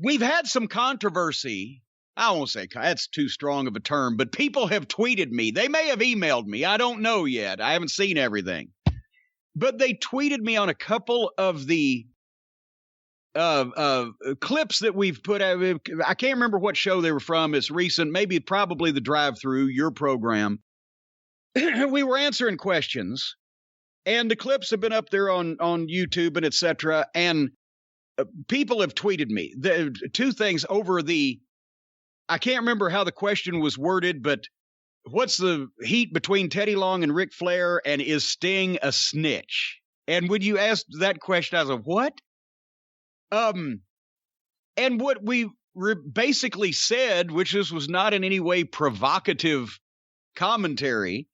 we've had some controversy. I won't say that's too strong of a term, but people have tweeted me. They may have emailed me. I don't know yet. I haven't seen everything. But they tweeted me on a couple of the clips that we've put out. I can't remember what show they were from. It's recent, probably the Drive-Thru, your program. We were answering questions, and the clips have been up there on YouTube and etc. And people have tweeted me two things over I can't remember how the question was worded, but what's the heat between Teddy Long and Ric Flair, and is Sting a snitch? And when you asked that question, I was like, what? And what we basically said, which this was not in any way provocative commentary,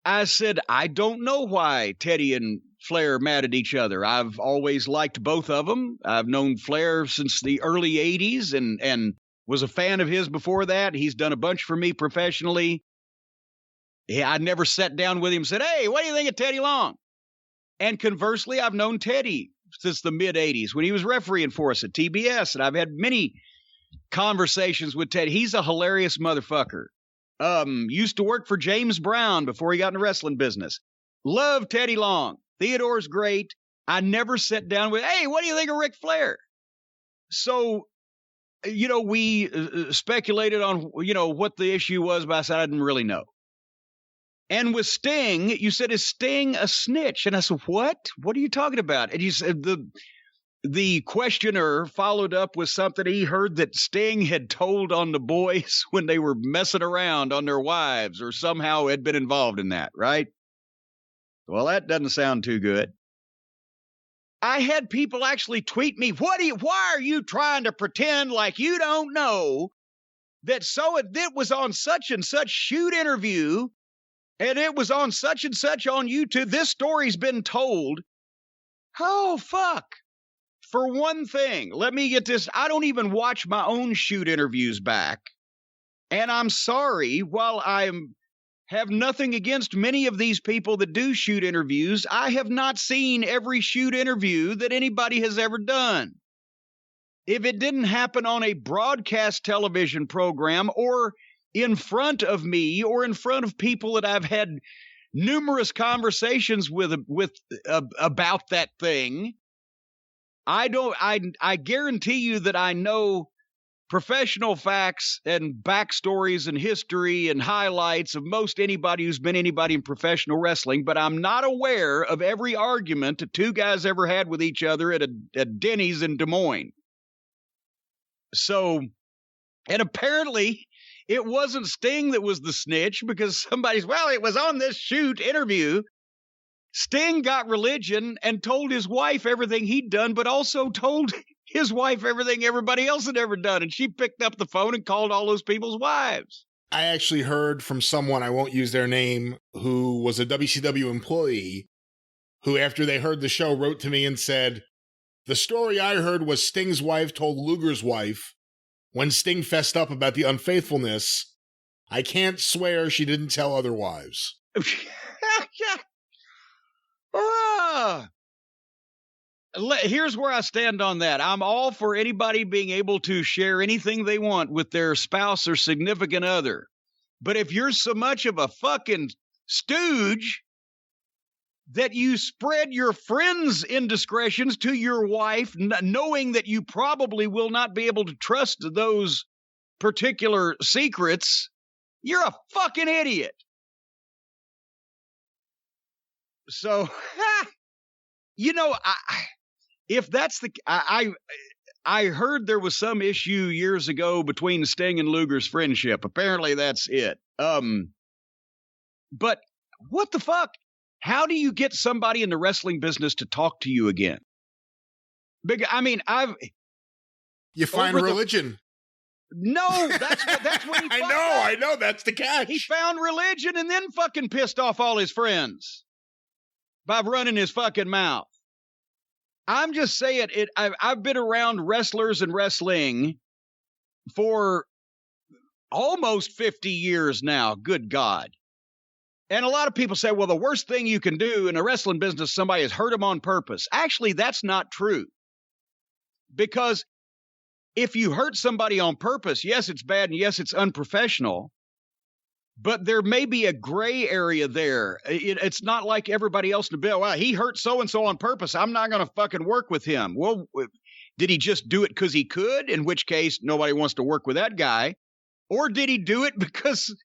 I said, I don't know why Teddy and Flair are mad at each other. I've always liked both of them. I've known Flair since the early 80s and was a fan of his before that. He's done a bunch for me professionally. Yeah, I never sat down with him and said, hey, what do you think of Teddy Long? And conversely, I've known Teddy since the mid-'80s when he was refereeing for us at TBS, and I've had many conversations with Teddy. He's a hilarious motherfucker. Used to work for James Brown before he got in the wrestling business. Love Teddy Long. Theodore's great. I never sat down with, hey, what do you think of Ric Flair? So, we speculated on, what the issue was, but I said I didn't really know. And with Sting, you said, is Sting a snitch? And I said, what? What are you talking about? And you said the questioner followed up with something he heard that Sting had told on the boys when they were messing around on their wives, or somehow had been involved in that, right? Well, that doesn't sound too good. I had people actually tweet me, why are you trying to pretend like you don't know that it was on such and such shoot interview, and it was on such and such on YouTube. This story's been told. Oh, fuck. For one thing, let me get this. I don't even watch my own shoot interviews back. And I'm sorry, while I have nothing against many of these people that do shoot interviews, I have not seen every shoot interview that anybody has ever done. If it didn't happen on a broadcast television program or in front of me or in front of people that I've had numerous conversations with about that thing, I guarantee you that I know professional facts and backstories and history and highlights of most anybody who's been anybody in professional wrestling, but I'm not aware of every argument that two guys ever had with each other at Denny's in Des Moines. So, and apparently it wasn't Sting that was the snitch, because it was on this shoot interview. Sting got religion and told his wife everything he'd done, but also told his wife everything everybody else had ever done. And she picked up the phone and called all those people's wives. I actually heard from someone, I won't use their name, who was a WCW employee, who after they heard the show wrote to me and said, the story I heard was Sting's wife told Luger's wife, when Sting fessed up about the unfaithfulness, I can't swear she didn't tell other wives. Here's where I stand on that. I'm all for anybody being able to share anything they want with their spouse or significant other. But if you're so much of a fucking stooge that you spread your friends' indiscretions to your wife, knowing that you probably will not be able to trust those particular secrets, you're a fucking idiot. So, if that's I heard there was some issue years ago between Sting and Luger's friendship. Apparently that's it. But what the fuck? How do you get somebody in the wrestling business to talk to you again? You find religion. No, that's what he I know, that's the catch. He found religion and then fucking pissed off all his friends by running his fucking mouth. I'm just saying I've been around wrestlers and wrestling for almost 50 years now. Good God. And a lot of people say, well, the worst thing you can do in a wrestling business, somebody has hurt them on purpose. Actually, that's not true. Because if you hurt somebody on purpose, yes, it's bad, and yes, it's unprofessional, but there may be a gray area there. It's not like everybody else in the bill. Well, he hurt so-and-so on purpose. I'm not going to fucking work with him. Well, did he just do it because he could? In which case, nobody wants to work with that guy. Or did he do it because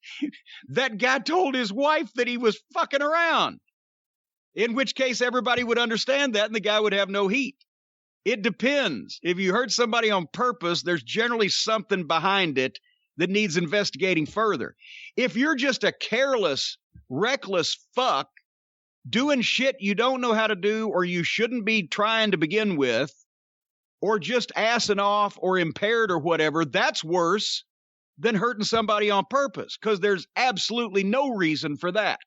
that guy told his wife that he was fucking around? In which case, everybody would understand that and the guy would have no heat. It depends. If you hurt somebody on purpose, there's generally something behind it that needs investigating further. If you're just a careless, reckless fuck doing shit you don't know how to do or you shouldn't be trying to begin with, or just assing off or impaired or whatever, that's worse than hurting somebody on purpose, because there's absolutely no reason for that.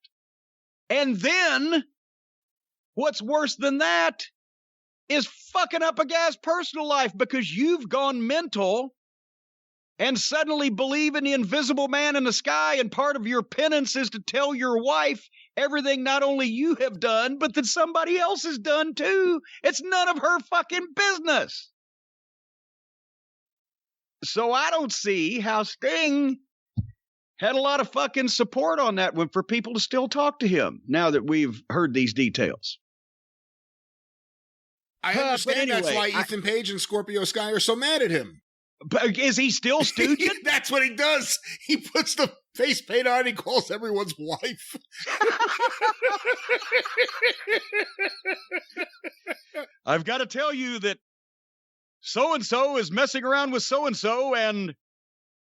And then, what's worse than that is fucking up a guy's personal life because you've gone mental and suddenly believe in the invisible man in the sky, and part of your penance is to tell your wife everything not only you have done, but that somebody else has done too. It's none of her fucking business. So I don't see how Sting had a lot of fucking support on that one for people to still talk to him now that we've heard these details. I understand anyway, that's why Ethan Page and Scorpio Sky are so mad at him. But is he still stooging? That's what he does. He puts the face paint on. He calls everyone's wife. I've got to tell you that so-and-so is messing around with so-and-so, and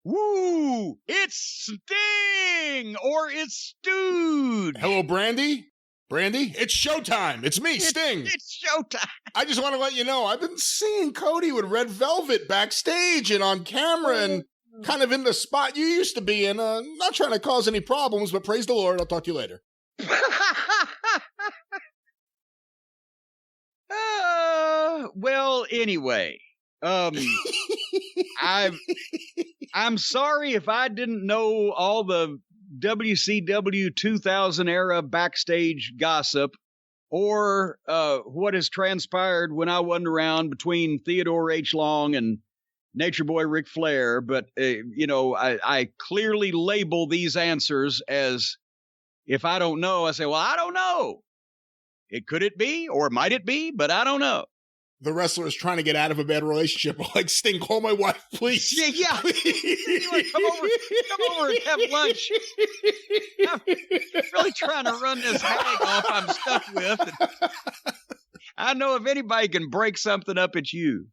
woo, it's Sting, or it's Stooge. Hello, Brandy? Brandy? It's showtime. It's me, Sting. It's showtime. I just want to let you know, I've been seeing Cody with Red Velvet backstage and on camera and kind of in the spot you used to be in. Not trying to cause any problems, but praise the Lord. I'll talk to you later. Well, anyway, I'm sorry if I didn't know all the WCW 2000 era backstage gossip or what has transpired when I wasn't around between Theodore H. Long and Nature Boy Ric Flair. But, I clearly label these answers as, if I don't know, I say, well, I don't know. Could it be, or might it be, but I don't know. The wrestler is trying to get out of a bad relationship. Like, Sting, call my wife, please. Yeah. Anyway, come over and have lunch. I'm really trying to run this hag off I'm stuck with. I know if anybody can break something up, it's you.